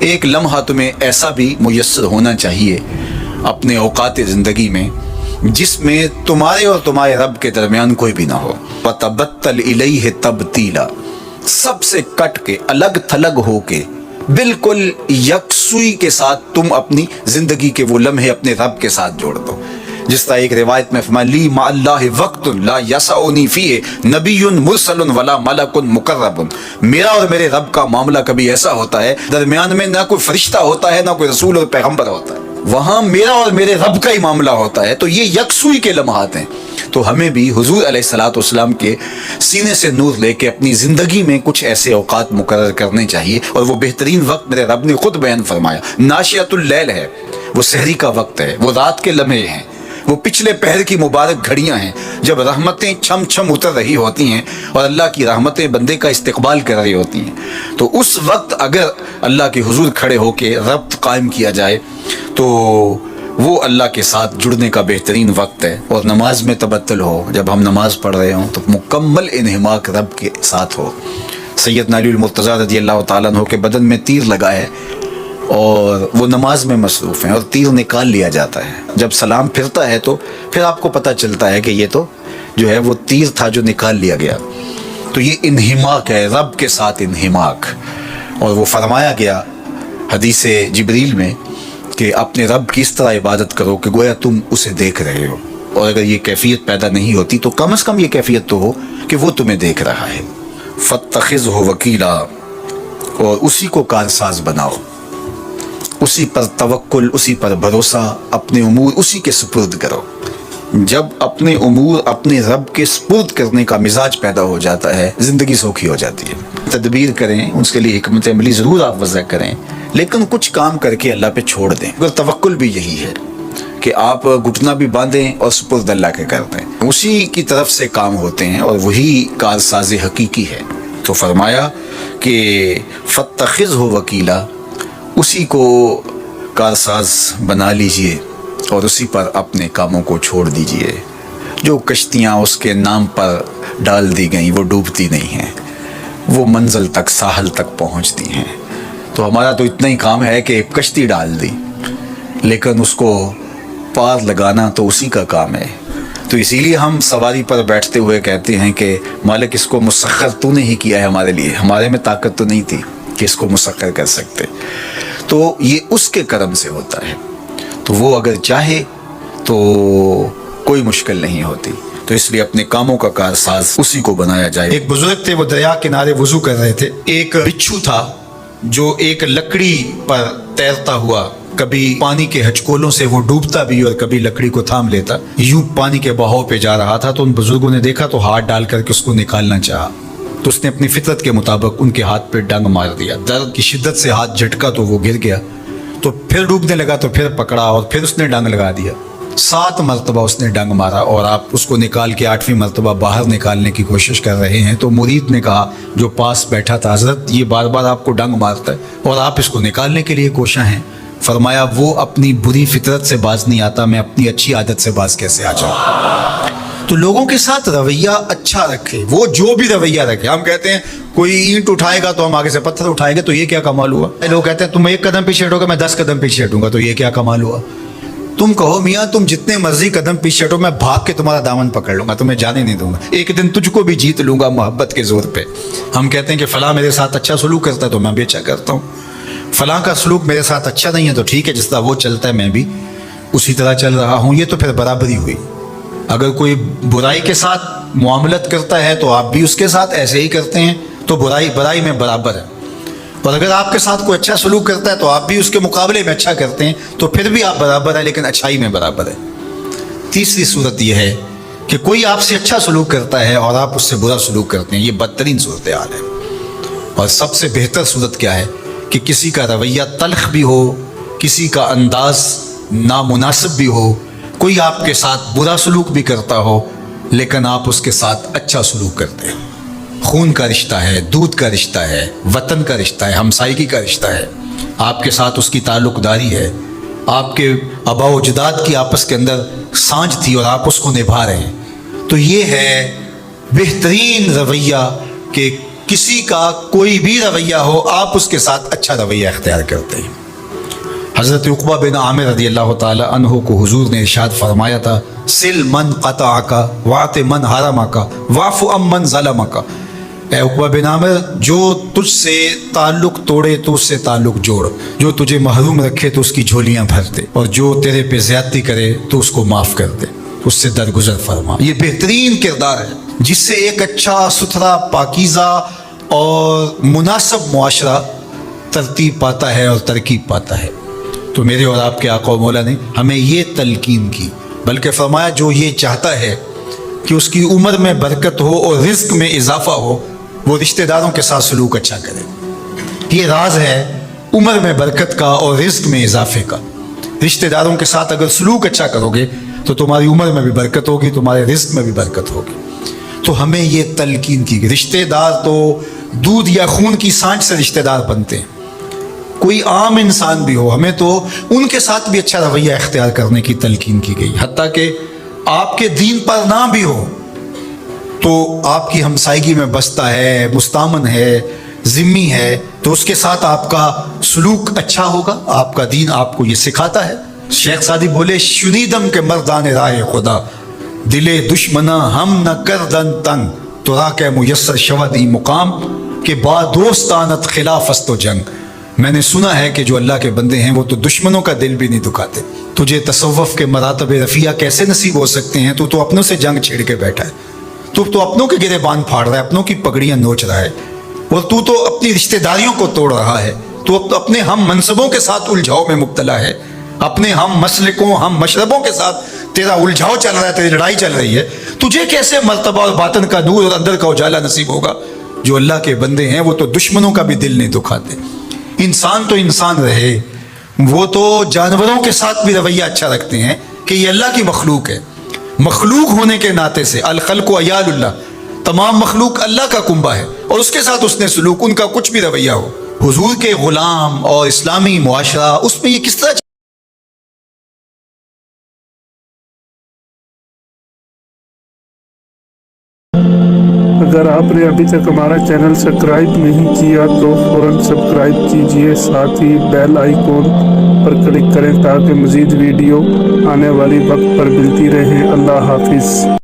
ایک لمحہ تمہیں ایسا بھی میسر ہونا چاہیے اپنے اوقات زندگی میں جس میں تمہارے اور تمہارے رب کے درمیان کوئی بھی نہ ہو. وَتَبَتَّلْ إِلَيْهِ تَبْتِيلًا، سب سے کٹ کے الگ تھلگ ہو کے بالکل یکسوئی کے ساتھ تم اپنی زندگی کے وہ لمحے اپنے رب کے ساتھ جوڑ دو. جس طرح ایک روایت میں فرمایا لی مع اللہ وقت لا یسعنی فیہ نبی مرسل ولا ملک مقرب، میرا اور میرے رب کا معاملہ کبھی ایسا ہوتا ہے درمیان میں نہ کوئی فرشتہ ہوتا ہے نہ کوئی رسول اور پیغمبر ہوتا ہے، وہاں میرا اور میرے رب کا ہی معاملہ ہوتا ہے. تو یہ یکسوئی کے لمحات ہیں. تو ہمیں بھی حضور علیہ الصلوۃ والسلام کے سینے سے نور لے کے اپنی زندگی میں کچھ ایسے اوقات مقرر کرنے چاہیے. اور وہ بہترین وقت میرے رب نے خود بیان فرمایا ناشئۃ اللیل ہے، وہ سحری کا وقت ہے، وہ رات کے لمحے ہیں، وہ پچھلے پہر کی مبارک گھڑیاں ہیں جب رحمتیں چھم چھم اتر رہی ہوتی ہیں اور اللہ کی رحمتیں بندے کا استقبال کر رہی ہوتی ہیں. تو اس وقت اگر اللہ کے حضور کھڑے ہو کے ربط قائم کیا جائے تو وہ اللہ کے ساتھ جڑنے کا بہترین وقت ہے. اور نماز میں تبتل ہو، جب ہم نماز پڑھ رہے ہوں تو مکمل انہماک رب کے ساتھ ہو. سیدنا علی المرتضیٰ رضی اللہ تعالیٰ عنہ کے بدن میں تیر لگا ہے اور وہ نماز میں مصروف ہیں اور تیر نکال لیا جاتا ہے. جب سلام پھرتا ہے تو پھر آپ کو پتہ چلتا ہے کہ یہ تو جو ہے وہ تیر تھا جو نکال لیا گیا. تو یہ انہماک ہے، رب کے ساتھ انہماک. اور وہ فرمایا گیا حدیث جبریل میں کہ اپنے رب کی اس طرح عبادت کرو کہ گویا تم اسے دیکھ رہے ہو. اور اگر یہ کیفیت پیدا نہیں ہوتی تو کم از کم یہ کیفیت تو ہو کہ وہ تمہیں دیکھ رہا ہے. فَاتَّخِذْهُ وَكِيلًا، اور اسی کو کارساز بناؤ، اسی پر توکل، اسی پر بھروسہ، اپنے امور اسی کے سپرد کرو. جب اپنے امور اپنے رب کے سپرد کرنے کا مزاج پیدا ہو جاتا ہے زندگی سوکھی ہو جاتی ہے. تدبیر کریں، اس کے لیے حکمت عملی ضرور آپ وضع کریں، لیکن کچھ کام کر کے اللہ پہ چھوڑ دیں. اگر توکل بھی یہی ہے کہ آپ گھٹنا بھی باندھیں اور سپرد اللہ کے کر دیں. اسی کی طرف سے کام ہوتے ہیں اور وہی کارساز حقیقی ہے. تو فرمایا کہ فَاتَّخِذْهُ وَكِيلًا، اسی کو کارساز بنا لیجئے اور اسی پر اپنے کاموں کو چھوڑ دیجئے. جو کشتیاں اس کے نام پر ڈال دی گئیں وہ ڈوبتی نہیں ہیں، وہ منزل تک ساحل تک پہنچتی ہیں. تو ہمارا تو اتنا ہی کام ہے کہ ایک کشتی ڈال دی، لیکن اس کو پار لگانا تو اسی کا کام ہے. تو اسی لیے ہم سواری پر بیٹھتے ہوئے کہتے ہیں کہ مالک اس کو مسخر تو نے ہی کیا ہے ہمارے لیے، ہمارے میں طاقت تو نہیں تھی کہ اس کو مسخر کر سکتے. تو یہ اس کے کرم سے ہوتا ہے. تو وہ اگر چاہے تو کوئی مشکل نہیں ہوتی. تو اس لیے اپنے کاموں کا کارساز اسی کو بنایا جائے. ایک بزرگ تھے، وہ دریا کنارے وضو کر رہے تھے. ایک بچھو تھا جو ایک لکڑی پر تیرتا ہوا، کبھی پانی کے ہچکولوں سے وہ ڈوبتا بھی اور کبھی لکڑی کو تھام لیتا. یوں پانی کے بہاؤ پہ جا رہا تھا تو ان بزرگوں نے دیکھا تو ہاتھ ڈال کر کے اس کو نکالنا چاہا. تو اس نے اپنی فطرت کے مطابق ان کے ہاتھ پہ ڈنگ مار دیا. درد کی شدت سے ہاتھ جھٹکا تو وہ گر گیا. تو پھر ڈوبنے لگا تو پھر پکڑا اور پھر اس نے ڈنگ لگا دیا. 7 مرتبہ اس نے ڈنگ مارا اور آپ اس کو نکال کے 8ویں مرتبہ باہر نکالنے کی کوشش کر رہے ہیں. تو مرید نے کہا جو پاس بیٹھا تھا، حضرت یہ بار بار آپ کو ڈنگ مارتا ہے اور آپ اس کو نکالنے کے لیے کوشاں ہیں. فرمایا وہ اپنی بری فطرت سے باز نہیں آتا، میں اپنی اچھی عادت سے باز کیسے آ جاؤں. تو لوگوں کے ساتھ رویہ اچھا رکھے، وہ جو بھی رویہ رکھے. ہم کہتے ہیں کوئی اینٹ اٹھائے گا تو ہم آگے سے پتھر اٹھائیں گے، تو یہ کیا کمال ہوا. لوگ کہتے ہیں تم 1 قدم پیچھے ہٹو گے میں 10 قدم پیچھے ہٹوں گا، تو یہ کیا کمال ہوا. تم کہو میاں تم جتنے مرضی قدم پیچھے ہٹو، میں بھاگ کے تمہارا دامن پکڑ لوں گا، تمہیں جانے نہیں دوں گا. ایک دن تجھ کو بھی جیت لوں گا محبت کے زور پہ. ہم کہتے ہیں کہ فلاں میرے ساتھ اچھا سلوک کرتا ہے تو میں بھی اچھا کرتا ہوں، فلاں کا سلوک میرے ساتھ اچھا نہیں ہے تو ٹھیک ہے، جس طرح وہ چلتا ہے میں بھی اسی طرح چل رہا ہوں. یہ تو پھر برابری ہوئی. اگر کوئی برائی کے ساتھ معاملت کرتا ہے تو آپ بھی اس کے ساتھ ایسے ہی کرتے ہیں، تو برائی میں برابر ہے. اور اگر آپ کے ساتھ کوئی اچھا سلوک کرتا ہے تو آپ بھی اس کے مقابلے میں اچھا کرتے ہیں، تو پھر بھی آپ برابر ہیں لیکن اچھائی میں برابر ہے. تیسری صورت یہ ہے کہ کوئی آپ سے اچھا سلوک کرتا ہے اور آپ اس سے برا سلوک کرتے ہیں، یہ بدترین صورتحال ہے. اور سب سے بہتر صورت کیا ہے کہ کسی کا رویہ تلخ بھی ہو، کسی کا انداز نامناسب بھی ہو، کوئی آپ کے ساتھ برا سلوک بھی کرتا ہو لیکن آپ اس کے ساتھ اچھا سلوک کرتے ہیں. خون کا رشتہ ہے، دودھ کا رشتہ ہے، وطن کا رشتہ ہے، ہمسائیگی کا رشتہ ہے، آپ کے ساتھ اس کی تعلق داری ہے، آپ کے آبا و اجداد کی آپس کے اندر سانجھ تھی اور آپ اس کو نبھا رہے ہیں. تو یہ ہے بہترین رویہ کہ کسی کا کوئی بھی رویہ ہو آپ اس کے ساتھ اچھا رویہ اختیار کرتے ہیں۔ حضرت عقبہ بن عامر رضی اللہ تعالی عنہ کو حضور نے ارشاد فرمایا تھا، سل من قطعک واعط من حرمک واعف عن من ظلمک۔ اے عقبہ بن عامر، جو تجھ سے تعلق توڑے تو اس سے تعلق جوڑ، جو تجھے محروم رکھے تو اس کی جھولیاں بھر دے، اور جو تیرے پہ زیادتی کرے تو اس کو معاف کر دے، اس سے درگزر فرما۔ یہ بہترین کردار ہے جس سے ایک اچھا ستھرا پاکیزہ اور مناسب معاشرہ ترتیب پاتا ہے اور ترکیب پاتا ہے۔ تو میرے اور آپ کے آقا و مولا نے ہمیں یہ تلقین کی، بلکہ فرمایا جو یہ چاہتا ہے کہ اس کی عمر میں برکت ہو اور رزق میں اضافہ ہو، وہ رشتہ داروں کے ساتھ سلوک اچھا کرے۔ یہ راز ہے عمر میں برکت کا اور رزق میں اضافے کا۔ رشتہ داروں کے ساتھ اگر سلوک اچھا کرو گے تو تمہاری عمر میں بھی برکت ہوگی، تمہارے رزق میں بھی برکت ہوگی۔ تو ہمیں یہ تلقین کی کہ رشتہ دار تو دودھ یا خون کی سانچ سے رشتہ دار بنتے ہیں، کوئی عام انسان بھی ہو، ہمیں تو ان کے ساتھ بھی اچھا رویہ اختیار کرنے کی تلقین کی گئی، حتیٰ کہ آپ کے دین پر نہ بھی ہو تو آپ کی ہمسائیگی میں بستا ہے، مستامن ہے، ذمی ہے، تو اس کے ساتھ آپ کا سلوک اچھا ہوگا۔ آپ کا دین آپ کو یہ سکھاتا ہے۔ شیخ سعدی بولے، شنیدم کے مردان راہ خدا، دلے دشمنا ہم نہ کردن تنگ، تو را کے میسر شود ای مقام کہ با دوستانت خلاف است و جنگ۔ میں نے سنا ہے کہ جو اللہ کے بندے ہیں وہ تو دشمنوں کا دل بھی نہیں دکھاتے۔ تجھے تصوف کے مراتب رفیع کیسے نصیب ہو سکتے ہیں؟ تو اپنوں سے جنگ چھیڑ کے بیٹھا ہے، تو اپنوں کے گریبان پھاڑ رہا ہے، اپنوں کی پگڑیاں نوچ رہا ہے، اور تو اپنی رشتہ داریوں کو توڑ رہا ہے، تو اپنے ہم منصبوں کے ساتھ الجھاؤ میں مبتلا ہے، اپنے ہم مسلکوں ہم مشربوں کے ساتھ تیرا الجھاؤ چل رہا ہے، تیری لڑائی چل رہی ہے۔ تجھے کیسے مرتبہ اور باطن کا نور اور اندر کا اجالا نصیب ہوگا؟ جو اللہ کے بندے ہیں وہ تو دشمنوں کا بھی دل نہیں دکھاتے۔ انسان تو انسان رہے، وہ تو جانوروں کے ساتھ بھی رویہ اچھا رکھتے ہیں کہ یہ اللہ کی مخلوق ہے۔ مخلوق ہونے کے ناطے سے الخلق عیال اللہ، تمام مخلوق اللہ کا کنبہ ہے، اور اس کے ساتھ اس نے سلوک، ان کا کچھ بھی رویہ ہو، حضور کے غلام اور اسلامی معاشرہ، اس میں یہ کس طرح اگر آپ نے ابھی تک ہمارا چینل سبسکرائب نہیں کیا تو فوراً سبسکرائب کیجئے، ساتھ ہی بیل آئیکن پر کلک کریں تاکہ مزید ویڈیو آنے والی وقت پر ملتی رہیں۔ اللہ حافظ۔